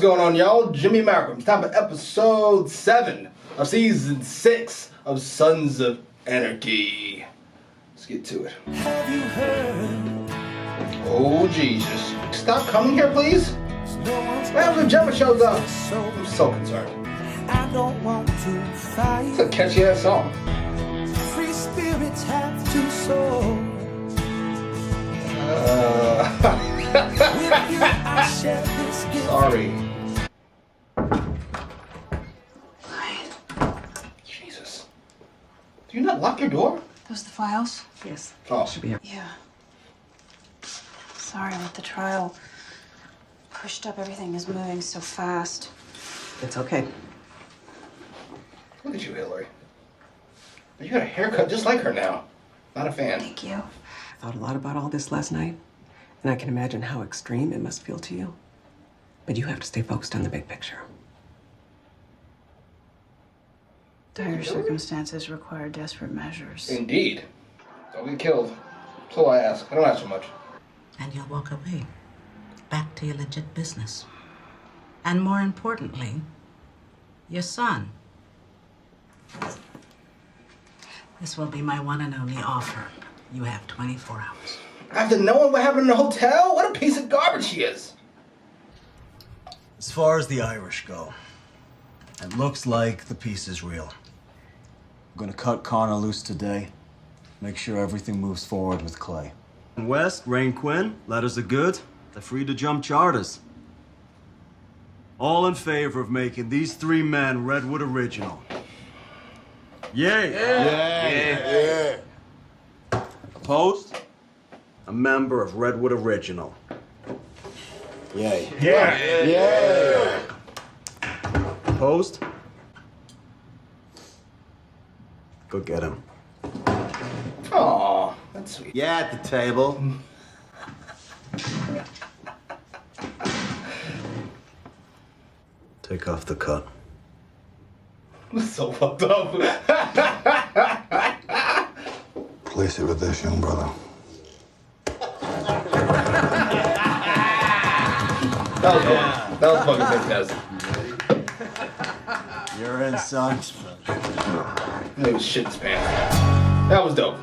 going on, y'all? Jimmy Malcolm. It's time for episode 7 of season 6 of Sons of Anarchy. Let's get to it. Have you heard? Oh, Jesus. Stop coming here, please. What happens when Gemma shows up? I'm so concerned. I don't want to fight. It's a catchy ass song. Free spirits have to soar. With you, I share this gift. Sorry. Hi. Jesus. Do you not lock your door? Those the files? Yes. Oh. Should be here. Yeah. Sorry, with the trial pushed up, everything is moving so fast. It's okay. Look at you, Hillary. You got a haircut just like her now. Not a fan. Thank you. I thought a lot about all this last night, and I can imagine how extreme it must feel to you. But you have to stay focused on the big picture. Dire circumstances require desperate measures. Indeed. Don't get killed. That's all I ask. I don't ask for much. And you'll walk away, back to your legit business. And more importantly, your son. This will be my one and only offer. You have 24 hours. After knowing what happened in the hotel? What a piece of garbage she is. As far as the Irish go, it looks like the piece is real. I'm gonna cut Connor loose today. Make sure everything moves forward with Clay. West, Rain Quinn, letters are good. They're free to jump charters. All in favor of making these 3 men Redwood Original. Yay! Yeah. Opposed? A member of Redwood Original. Yay. Yeah. Opposed? Go get him. Aw, that's sweet. Yeah, at the table. Take off the cut. So fucked up. Place it with this, young brother. That was fun. That was fucking fantastic. You're in, son. He was shit in his pants. That was dope.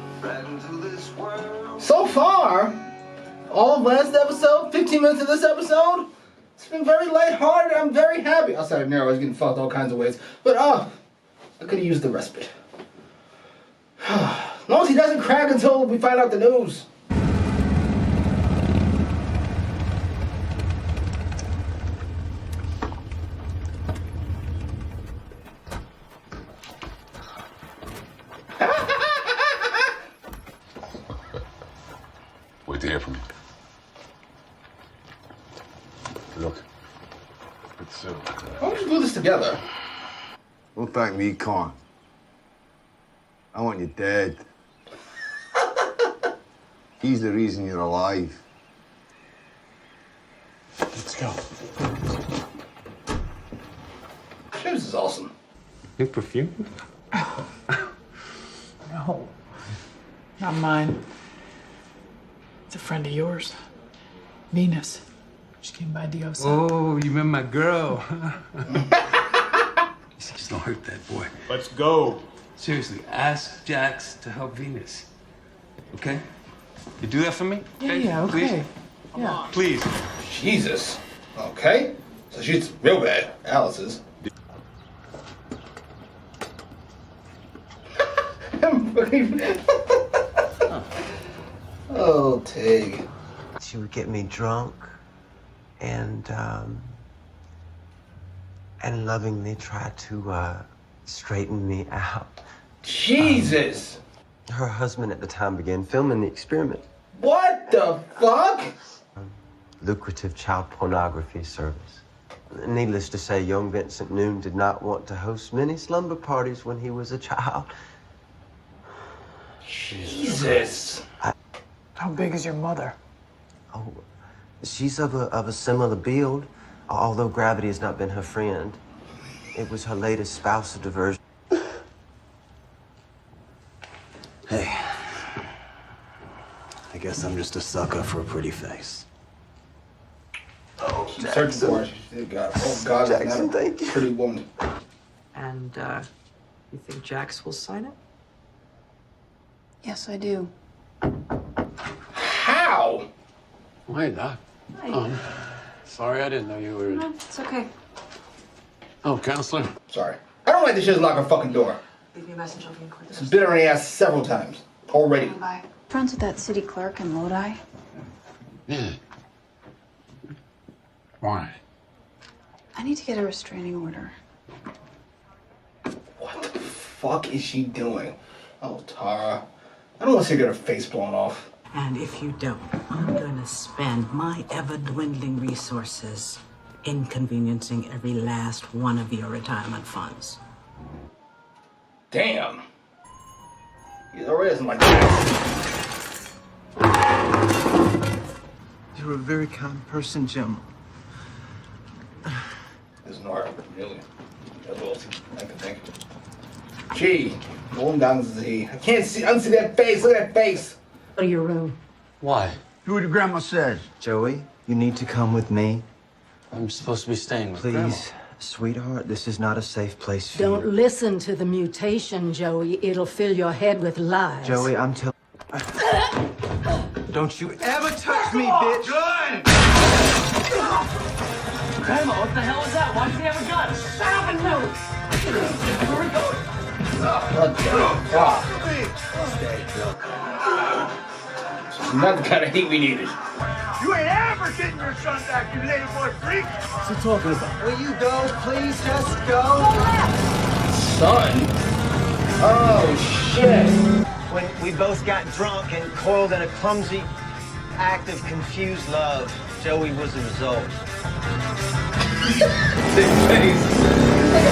So far, all of last episode, 15 minutes of this episode, it's been very lighthearted. I'm very happy. Outside of Nero, I was getting fucked all kinds of ways. But, I could have used the respite. As long as he doesn't crack until we find out the news. Wait to hear from you. Look, it's Why don't you do this together? Don't thank me, Con. I want you dead. He's the reason you're alive. Let's go. Shoes is awesome. New perfume? No, not mine. It's a friend of yours, Venus. She came by Diosa. Oh, you meant my girl. Just don't hurt that boy. Let's go. Seriously, ask Jax to help Venus. Okay? You do that for me? Yeah, okay. Please? Yeah. Please. Jesus. Okay. So she's real bad. Alice is. Oh, Tig. She would get me drunk and lovingly try to straighten me out. Jesus! Her husband at the time began filming the experiment. What the fuck? Lucrative child pornography service. Needless to say, young Vincent Noon did not want to host many slumber parties when he was a child. Jesus. How big is your mother? Oh, she's of a similar build, although gravity has not been her friend. It was her latest spousal diversion. Hey. I guess I'm just a sucker for a pretty face. Oh, searching for her. She got, oh God, Jackson, thank you. Pretty woman. And, you think Jax will sign it? Yes, I do. How? Why not? Sorry, I didn't know you were. No, it's okay. Oh, counselor. Sorry. I don't like the shit lock her fucking door. Leave me a message, I'll be in court. It's been on her ass several times already. Bye. Friends with that city clerk in Lodi? Yeah. Why? I need to get a restraining order. What the fuck is she doing? Oh, Tara. I don't want to see her get her face blown off. And if you don't, I'm gonna spend my ever-dwindling resources inconveniencing every last one of your retirement funds. Damn. Either way, isn't like that. You're a very kind person, Jim. There's no art, really. That's all I can think. Gee, going down the Z. I can't unsee that face. Look at that face. Go to your room. Why? Do what your grandma says. Joey, you need to come with me. I'm supposed to be staying with Please, Grandma. sweetheart, this is not a safe place for Don't you. listen to the mutation, Joey. It'll fill your head with lies. Joey, I'm telling. Don't you ever touch me, bitch! Grandma, what the hell is that? Why does he have a gun? Shut up and move! Where are we going? Not the kind of heat we needed. You ain't ever getting your son back, you lady boy freak. What's he talking about? Will you go, please? Just go. Son? Oh, shit. When we both got drunk and coiled in a clumsy act of confused love, Joey was the result. Big face.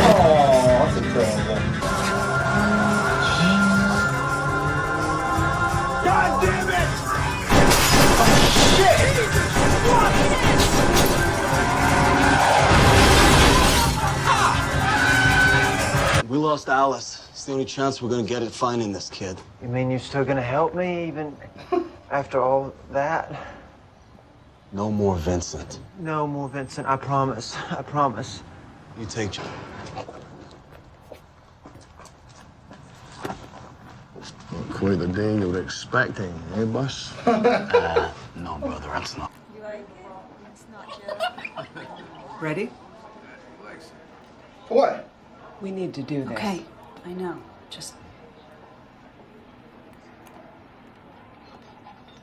Oh, that's adorable. God damn it! We lost Alice. It's the only chance we're gonna get at finding this kid. You mean you're still gonna help me, even after all that? No more Vincent. No more, Vincent. I promise. I promise. You take Joe. Quite the day you were expecting, eh, boss? No, brother, that's not. Ready? For what? We need to do this. Okay, I know. Just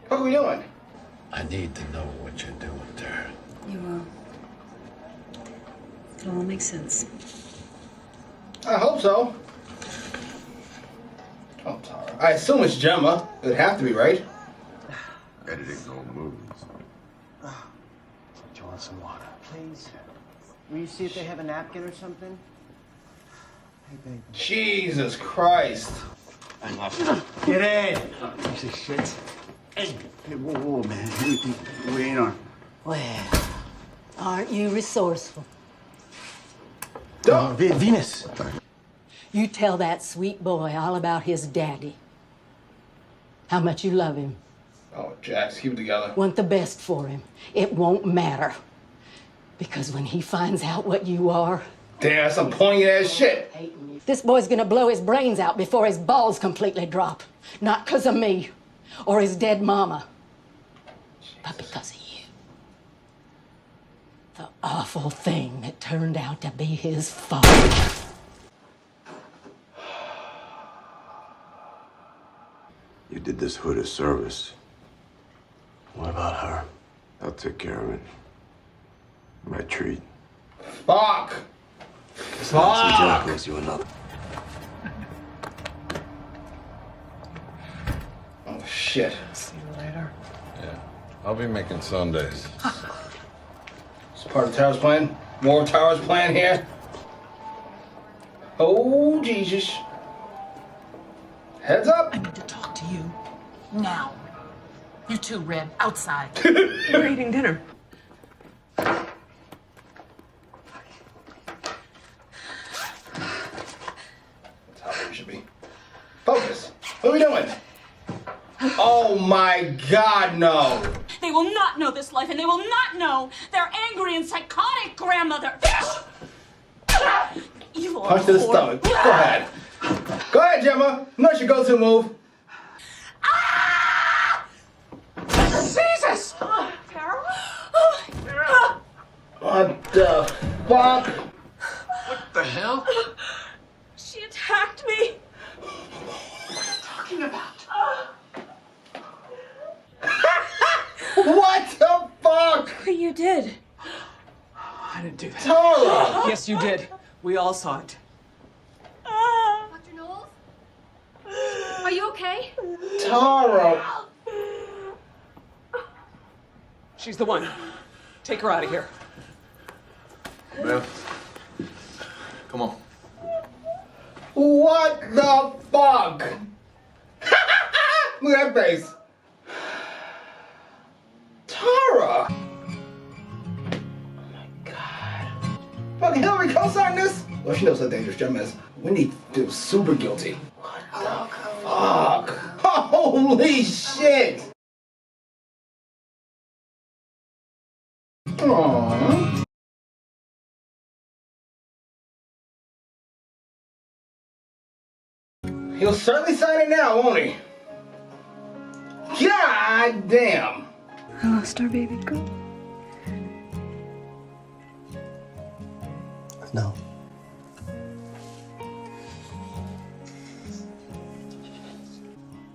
What are we doing? I need to know what you're doing to her. you will. It'll all make sense. I hope so. Oh, Tara. I assume it's Gemma. It would have to be, right? Editing no movies. Do you want some water? Please. Will you see if they have a napkin or something? Hey, baby. Jesus Christ. Get in! Piece of shit. Hey, whoa, man. We ain't on. Well, aren't you resourceful? Venus! You tell that sweet boy all about his daddy. How much you love him. Oh, Jax, keep it together. Want the best for him. It won't matter. Because when he finds out what you are, Damn, that's some poignant ass shit. this boy's gonna blow his brains out before his balls completely drop. Not because of me or his dead mama, but because of you. The awful thing that turned out to be his fault. You did this hood a service. What about her? I'll take care of it. My treat. Fuck. Nancy Jack owes you another. Oh, shit. See you later. Yeah, I'll be making Sundays. It's part of Tara's plan. More of Tara's plan here. Oh, Jesus. Heads up. I need to talk to you now. You too, Red. Outside. We're eating dinner. That's how we should be. Focus. What are we doing? Oh my God, no. They They will not know this life, and they will not know their angry and psychotic grandmother. Evil Punch to the whore. stomach. Go ahead. Go ahead, Gemma. That's your go-to move. Jesus! Tara? What the fuck? What the hell? She attacked me. What are you talking about? What the fuck? You did. I didn't do that. Tara! Yes, you did. We all saw it. Dr. Knowles? Are you okay? Tara! She's the one. Take her out of here. Beth, come on. What the fuck? Look at that face. Tara! Oh my god. Fucking Hillary co-signed this? Well, she knows how dangerous Gemma is. We need to feel super guilty. What the fuck? Holy shit! Aww. He'll certainly sign it now, won't he? God damn! I lost our baby girl. No.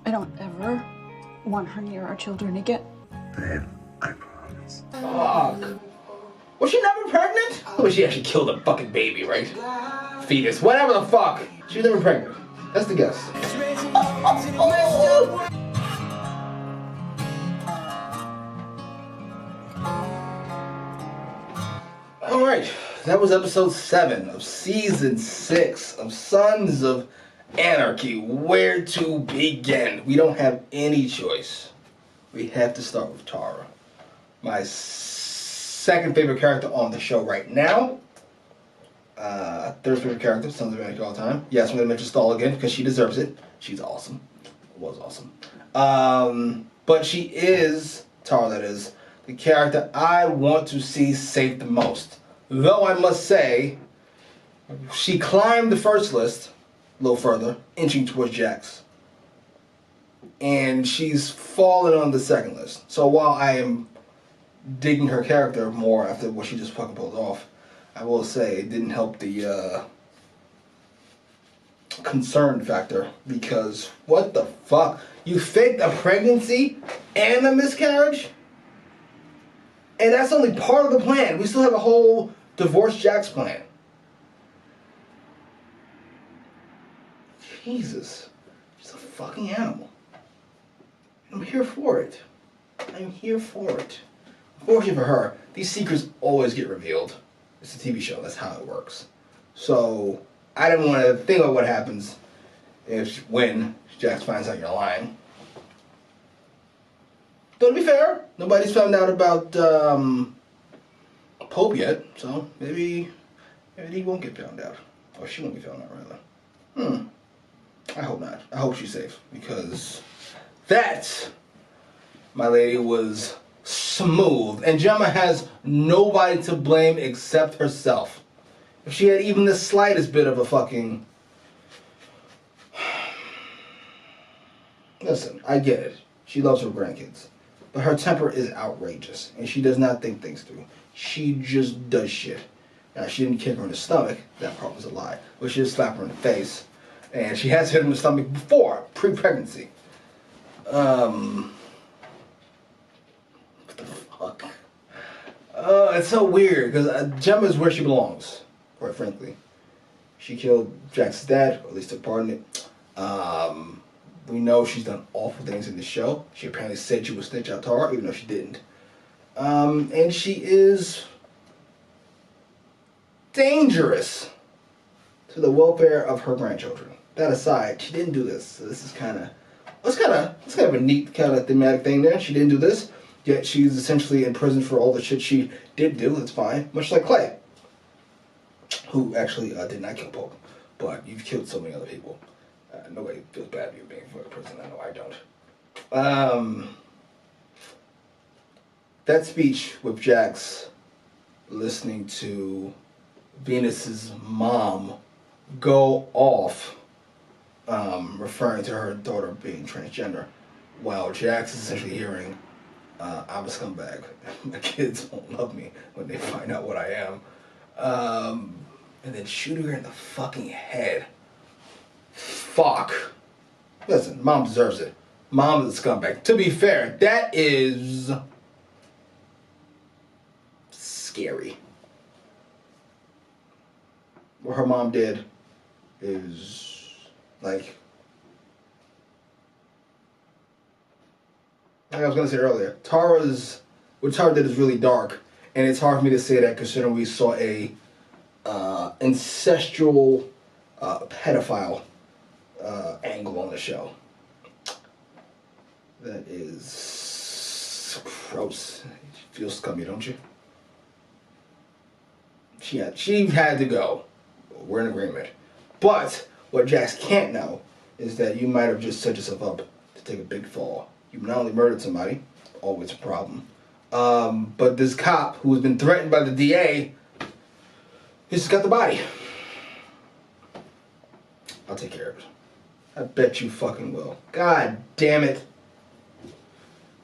I don't ever want her near our children again. Babe, I promise. Fuck. Was she never pregnant? Or she actually killed a fucking baby, right? Fetus, whatever the fuck. She was never pregnant. That's the guess. Alright, that was episode 7 of season 6 of Sons of Anarchy. Where to begin? We don't have any choice. We have to start with Tara. My second favorite character on the show right now. Third favorite character, Sons of Anarchy all the time. Yes, I'm going to mention Stall again because she deserves it. She's awesome. Was awesome. But she is, Tara that is, the character I want to see safe the most. Though I must say, she climbed the first list a little further, inching towards Jax. And she's fallen on the second list. So while I am digging her character more after what she just fucking pulled off, I will say it didn't help the concern factor, because what the fuck? You faked a pregnancy and a miscarriage? And that's only part of the plan. We still have a whole divorce Jax plan. Jesus. She's a fucking animal. I'm here for it. I'm here for it. Unfortunately for her, these secrets always get revealed. It's a TV show. That's how it works. So, I didn't want to think about what happens when Jax finds out you're lying. But to be fair, nobody's found out about Pope yet, so maybe he won't get found out. Or she won't be found out, rather. I hope not. I hope she's safe, because that, my lady, was smooth. And Gemma has nobody to blame except herself. If she had even the slightest bit of a fucking... Listen, I get it. She loves her grandkids. But her temper is outrageous, and she does not think things through. She just does shit. Now, she didn't kick her in the stomach. That part was a lie. But she just slapped her in the face. And she has hit her in the stomach before, pre-pregnancy. What the fuck? It's so weird, because Gemma is where she belongs, quite frankly. She killed Jax's dad, or at least took part in it. We know she's done awful things in the show. She apparently said she would snitch out Tara, even though she didn't. And she is dangerous to the welfare of her grandchildren. That aside, she didn't do this. So this is it's kind of a neat kind of thematic thing there. She didn't do this, yet she's essentially in prison for all the shit she did do. That's fine. Much like Clay, who actually did not kill Pope, but you've killed so many other people. Nobody feels bad for you being put in prison. I know I don't. that speech with Jax listening to Venus's mom go off, referring to her daughter being transgender, while Jax is essentially hearing, I'm a scumbag. My kids won't love me when they find out what I am. And then shooting her in the fucking head. Fuck. Listen, mom deserves it. Mom is a scumbag. To be fair, that is scary. What her mom did is like I was gonna say earlier, what Tara did is really dark, and it's hard for me to say that considering we saw a ancestral pedophile angle on the show. That is gross. You feel scummy, don't you? She had to go. We're in agreement. But what Jax can't know is that you might have just set yourself up to take a big fall. You not only murdered somebody, always a problem, but this cop who has been threatened by the DA, he just got the body. I'll take care of it. I bet you fucking will. God damn it.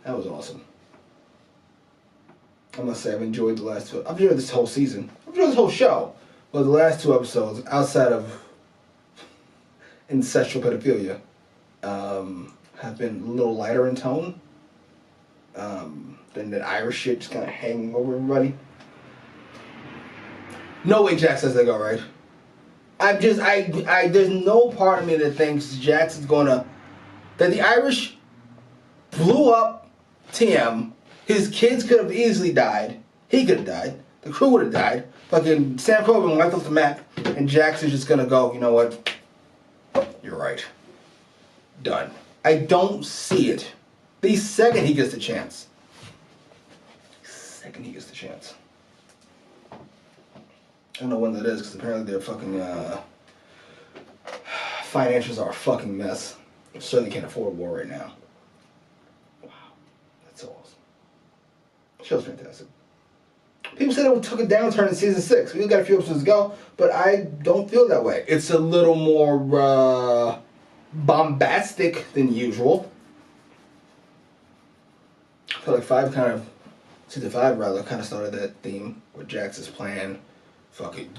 That was awesome. I must say, I've enjoyed the last two. I've enjoyed this whole season. I've enjoyed this whole show. But the last two episodes, outside of ancestral pedophilia, have been a little lighter in tone. Than that Irish shit just kind of hanging over everybody. No way Jax says they go, right? There's no part of me that thinks Jax is gonna, that the Irish blew up TM. His kids could have easily died. He could have died. The crew would have died. Fucking Sam Coburn wiped off the map, and Jax is just gonna go, you know what? You're right. Done. I don't see it. The second he gets the chance. I don't know when that is, because apparently their fucking financials are a fucking mess. They certainly can't afford a war right now. Wow. That's so awesome. The show's fantastic. People said it took a downturn in season 6. We got a few episodes to go, but I don't feel that way. It's a little more bombastic than usual. I feel like season 5 rather, kind of started that theme with Jax's plan. Fucking,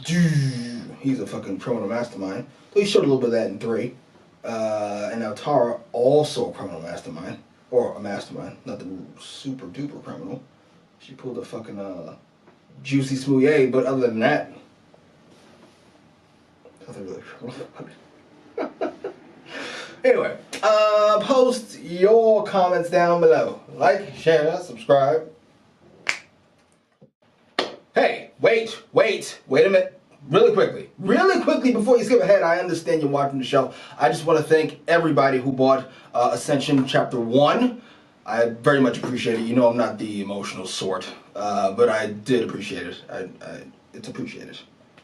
he's a fucking criminal mastermind. So he showed a little bit of that in 3. And now Tara, also a criminal mastermind. Or a mastermind, not the super duper criminal. She pulled a fucking juicy smoothie, but other than that, nothing really criminal about it. Anyway, post your comments down below. Like, share, subscribe. Hey, wait a minute. Really quickly, before you skip ahead, I understand you're watching the show. I just want to thank everybody who bought Ascension Chapter 1. I very much appreciate it. You know I'm not the emotional sort, but I did appreciate it. It's appreciated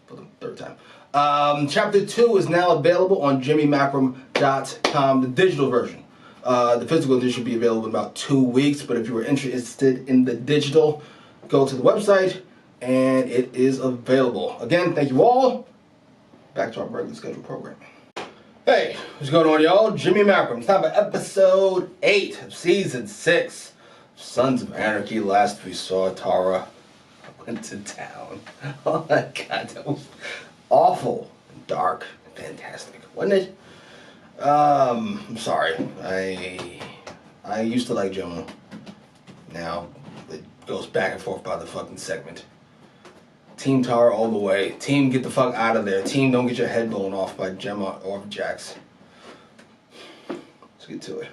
for the 3rd time. Chapter 2 is now available on jimmymackram.com, the digital version. The physical edition will be available in about 2 weeks, but if you were interested in the digital, go to the website, and it is available. Again, thank you all. Back to our regular scheduled programming. Hey, what's going on, y'all? Jimmy Mackram. It's time for episode 8 of season 6 of Sons of Anarchy. Last we saw Tara went to town. Oh my god, that was awful, dark, fantastic, wasn't it? I'm sorry. I used to like Gemma. Now it goes back and forth by the fucking segment. Team Tara all the way. Team get the fuck out of there. Team don't get your head blown off by Gemma or Jax. Let's get to it.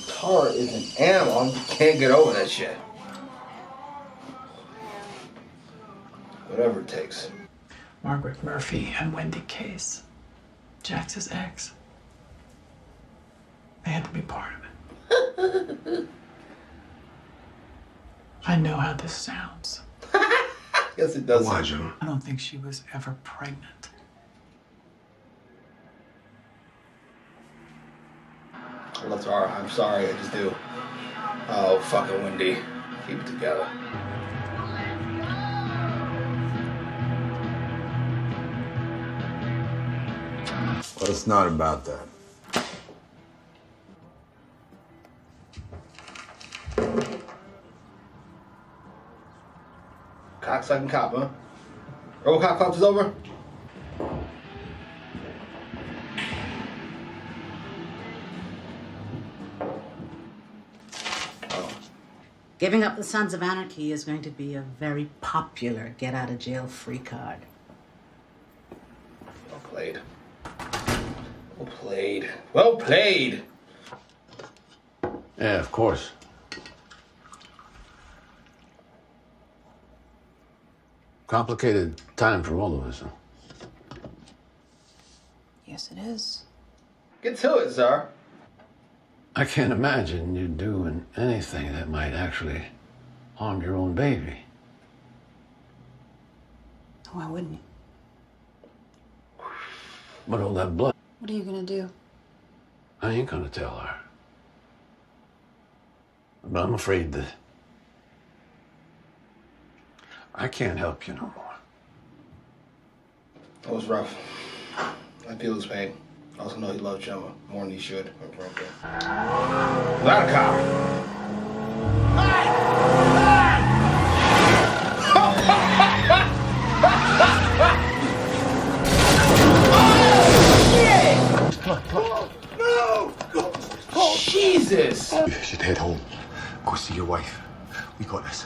Tara is an animal. You can't get over that shit. Whatever it takes. Margaret Murphy and Wendy Case, Jax's ex. They had to be part of it. I know how this sounds. Yes, it does. Why, Joe? I don't think she was ever pregnant. I love Tara. I'm sorry, I just do. Oh, fucking Wendy. Keep it together. Well, it's not about that. Cocksucking cop, huh? Robocop cops is over? Giving up the Sons of Anarchy is going to be a very popular get-out-of-jail-free card. Well played. Well played. Well played! Yeah, of course. Complicated time for all of us, huh? Yes, it is. Get to it, sir. I can't imagine you doing anything that might actually harm your own baby. Why wouldn't you? But all that blood, What are you gonna do? I ain't gonna tell her. But I'm afraid that I can't help you no more. That was rough. I feel his pain. I also know he loved Gemma more than he should. Not a cop. No! Oh, Jesus! You should head home. Go see your wife. We got this.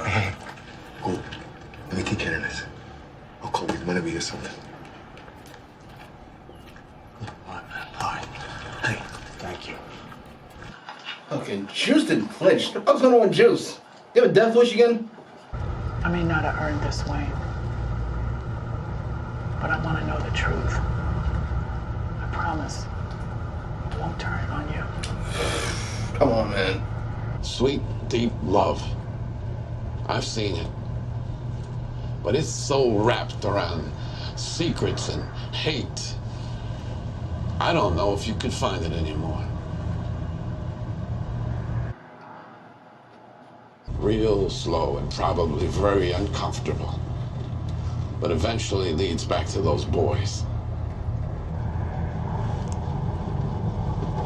Hey, go. Let me take care of this. I'll call you whenever you get something. All right. Hey, thank you. Fucking Juice didn't flinch. What the fuck's going on with Juice? You have a death wish again? I may not have earned this, Wayne, but I want to know the truth. I promise I won't turn it on you. Come on, man. Sweet, deep love. I've seen it. But it's so wrapped around secrets and hate. I don't know if you could find it anymore. Real slow and probably very uncomfortable. But eventually leads back to those boys.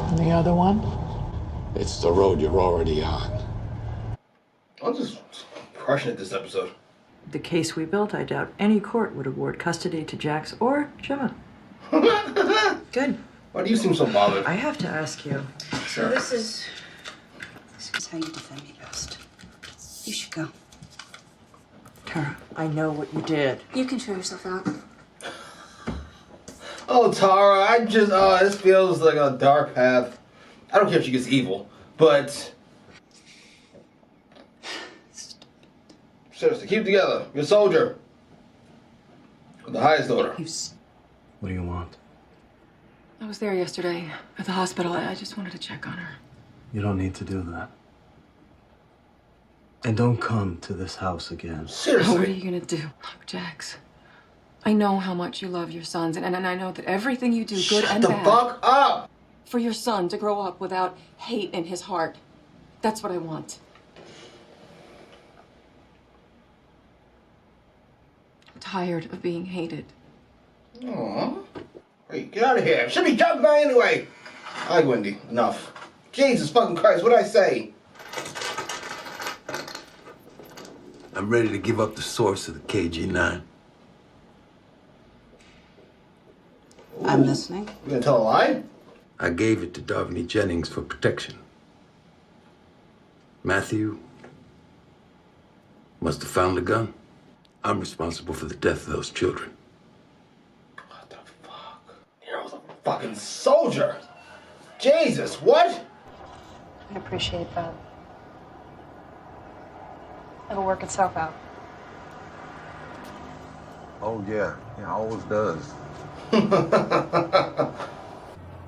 And the other one? It's the road you're already on. I'm just crushing it this episode. The case we built, I doubt any court would award custody to Jax or Gemma. Good. Why do you seem so bothered? I have to ask you. So this is how you defend me best. You should go. Tara, I know what you did. You can show yourself out. Oh, Tara, this feels like a dark path. I don't care if she gets evil, but... Seriously, keep it together. You're a soldier. With the highest order. What do you want? I was there yesterday at the hospital. I just wanted to check on her. You don't need to do that. And don't come to this house again. Seriously? What are you gonna do? Look, Jax, I know how much you love your sons, and I know that everything you do, good and bad... Shut the fuck up! For your son to grow up without hate in his heart. That's what I want. I'm tired of being hated. Aww. Hey, get out of here. Should be jumping by anyway. All right, Wendy, enough. Jesus fucking Christ, what'd I say? I'm ready to give up the source of the KG-9. I'm listening. You gonna tell a lie? I gave it to Darvini Jennings for protection. Matthew must have found the gun. I'm responsible for the death of those children. What the fuck? Nero's a fucking soldier. Jesus, what? I appreciate that. It'll work itself out. Oh, yeah. Yeah, always does.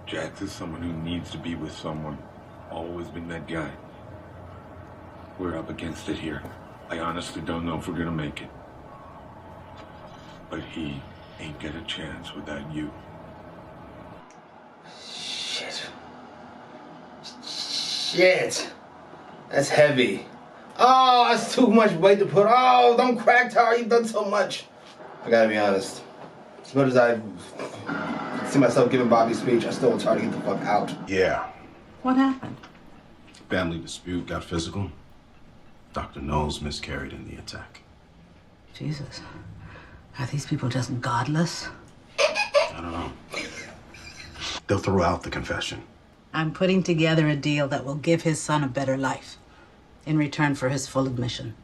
Jax is someone who needs to be with someone. Always been that guy. We're up against it here. I honestly don't know if we're gonna make it. But he ain't got a chance without you. Shit. shit. That's heavy. Oh, that's too much weight to put. Oh, don't crack, Tara. You've done so much. I gotta be honest. As much as I see myself giving Bobby a speech, I still want Tara to get the fuck out. Yeah. What happened? Family dispute got physical. Dr. Knowles miscarried in the attack. Jesus. Are these people just godless? I don't know. They'll throw out the confession. I'm putting together a deal that will give his son a better life in return for his full admission.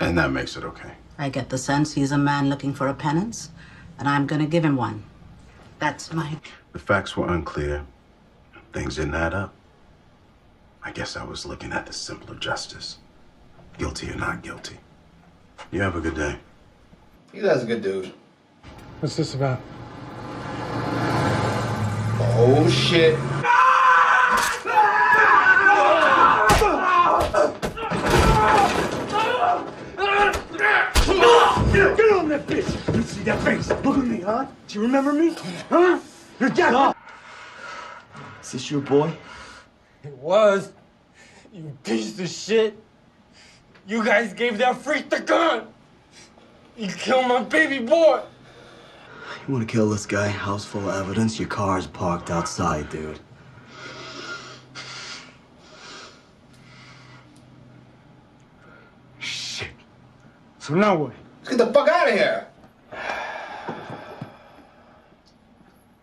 And that makes it okay. I get the sense he's a man looking for a penance, and I'm gonna give him one. That's my... The facts were unclear. Things didn't add up. I guess I was looking at the simpler justice. Guilty or not guilty. You have a good day. You guys are a good dude. What's this about? Oh, shit. Get on that bitch! You see that face? Look at me, huh? Do you remember me? Huh? You're Jack! Is this your boy? It was. You piece of shit. You guys gave that freak the gun. You killed my baby boy. You want to kill this guy? House full of evidence. Your car's parked outside, dude. Shit. So now what? Let's get the fuck out of here.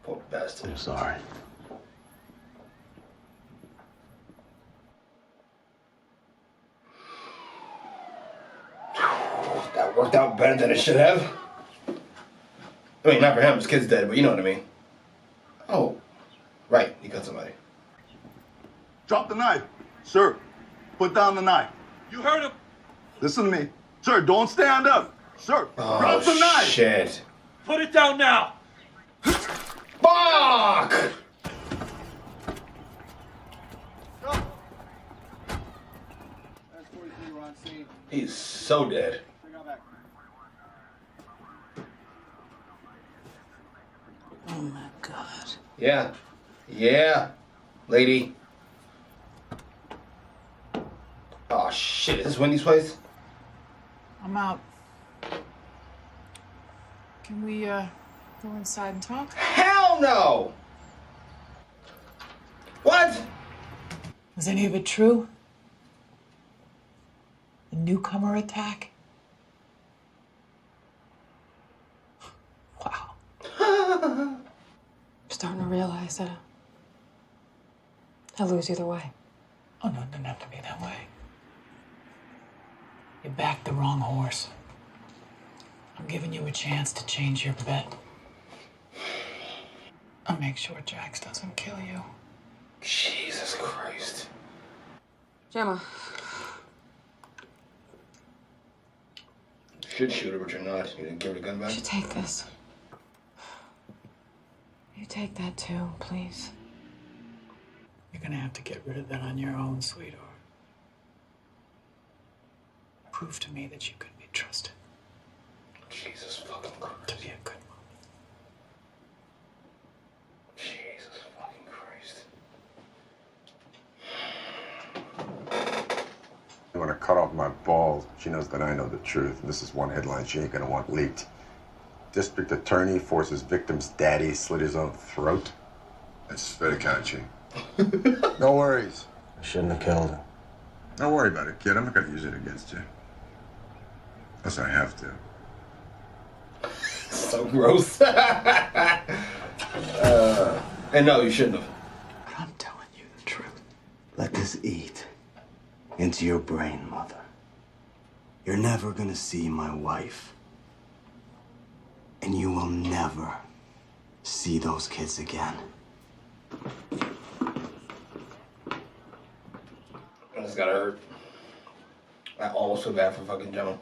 Poor bastard. I'm sorry. That worked out better than it should have. I mean, not for him, his kid's dead, but you know what I mean. Oh, right, he cut somebody. Drop the knife. Sir, put down the knife. You heard him. Listen to me. Sir, don't stand up. Sir, drop the knife. Shit. Put it down now. Fuck! He's so dead. Oh my God. Yeah. Yeah, lady. Oh shit, is this Wendy's place? I'm out. Can we, go inside and talk? Hell no! What? Was any of it true? The newcomer attack? Wow. I'm starting to realize that I'll lose either way. Oh, no, it didn't have to be that way. You backed the wrong horse. I'm giving you a chance to change your bet. I'll make sure Jax doesn't kill you. Jesus Christ. Gemma. You should shoot her, but you're not. You didn't give her the gun back? You should take this. You take that too, please. You're gonna have to get rid of that on your own, sweetheart. Prove to me that you can be trusted. Jesus fucking Christ. To be a good mom. Jesus fucking Christ. You want to cut off my balls? She knows that I know the truth. This is one headline she ain't gonna want leaked. District attorney forces victim's daddy slit his own throat. That's very catchy. No worries. I shouldn't have killed him. Don't worry about it, kid. I'm not gonna use it against you. Unless I have to. So gross. And no, you shouldn't have. I'm telling you the truth. Let this eat into your brain, mother. You're never gonna see my wife. And you will never see those kids again. This gotta hurt. I almost feel bad for fucking Gemma.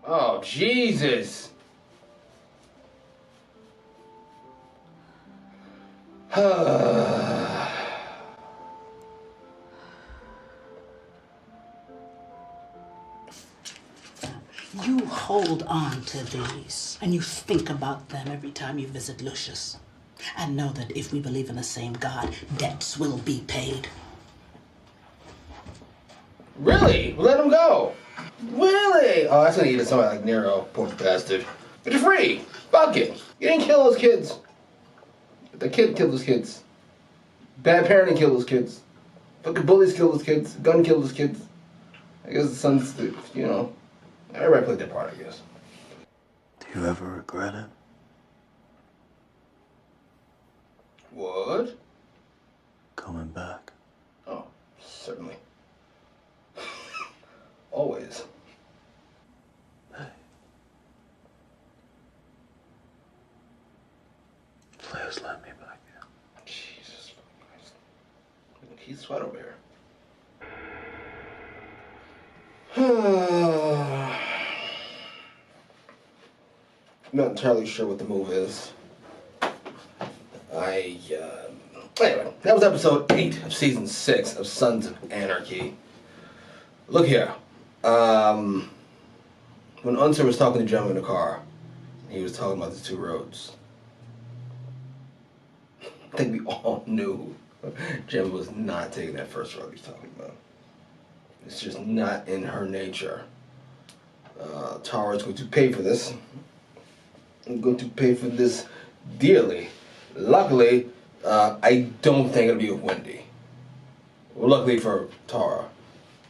Oh, Jesus. You hold on to these, and you think about them every time you visit Lucius. And know that if we believe in the same God, debts will be paid. Really? Let him go. Really? Oh, that's gonna eat at somebody like Nero, poor bastard. But you're free. Fuck it. You didn't kill those kids. The kid killed those kids. Bad parenting killed those kids. Fucking bullies killed those kids. Gun killed those kids. I guess the son's, you know, everybody played their part, I guess. Do you ever regret it? What? Coming back. Oh, certainly. Always. Please let me back in. Jesus Christ. He's sweat over here. I'm not entirely sure what the move is. Anyway, that was episode 8 of season 6 of Sons of Anarchy. Look here. When Unser was talking to Gemma in the car, he was talking about the 2 roads. I think we all knew Gemma was not taking that first road he's talking about. It's just not in her nature. Tara's going to pay for this. I'm going to pay for this dearly. Luckily, I don't think it'll be with Wendy. Well, luckily for Tara,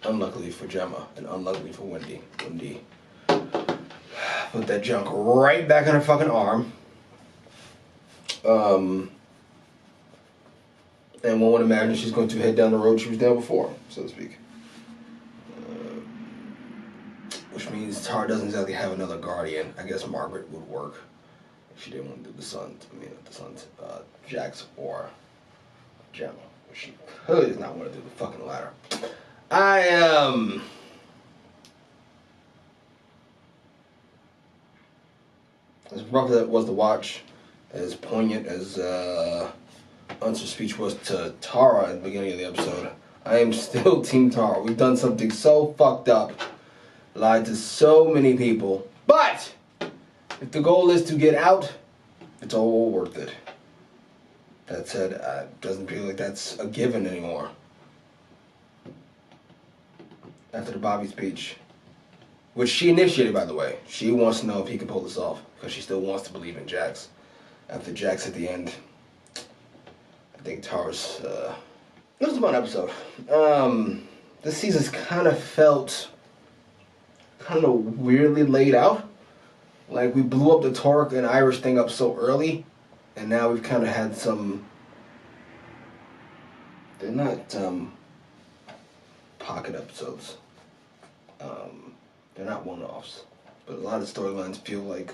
unluckily for Gemma, and unluckily for Wendy. Wendy put that junk right back on her fucking arm. And one would imagine she's going to head down the road she was down before, so to speak. Which means Tara doesn't exactly have another guardian. I guess Margaret would work if she didn't want to do the Sons. I mean, not the Sons, Jax or Gemma. Which she clearly does not want to do the fucking latter. As rough as that was to watch, as poignant as Unser's speech was to Tara at the beginning of the episode, I am still Team Tara. We've done something so fucked up, lied to so many people, but if the goal is to get out, it's all worth it. That said, it doesn't feel like that's a given anymore. After the Bobby speech, which she initiated, by the way, she wants to know if he can pull this off, because she still wants to believe in Jax. After Jax at the end, I think Tara's, it was a fun episode. This season's kind of felt kind of weirdly laid out. Like, we blew up the Torque and Irish thing up so early, and now we've kind of had some, they're not pocket episodes. They're not one-offs, but a lot of storylines feel like,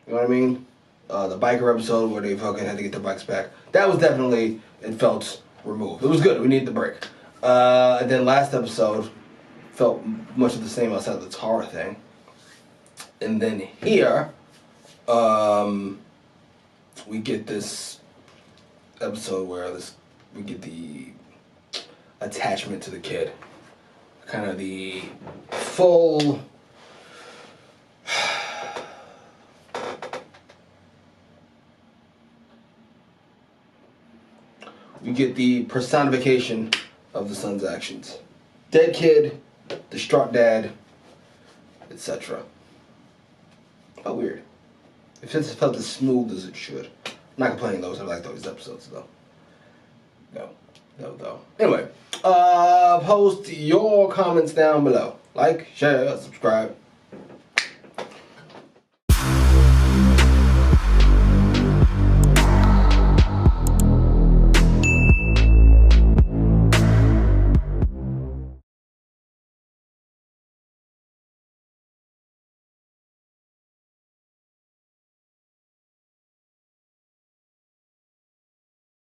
you know what I mean? The biker episode where they fucking had to get their bikes back, that was definitely, it felt removed. It was good, we needed the break. And then last episode felt much of the same outside of the Tara thing. And then here, we get this episode where we get the attachment to the kid. Kind of the full we get the personification of the son's actions. Dead kid, distraught dad, etc. Felt weird. It just felt as smooth as it should. I'm not complaining though, I like those episodes though. No. Anyway, post your comments down below. Like, share, subscribe.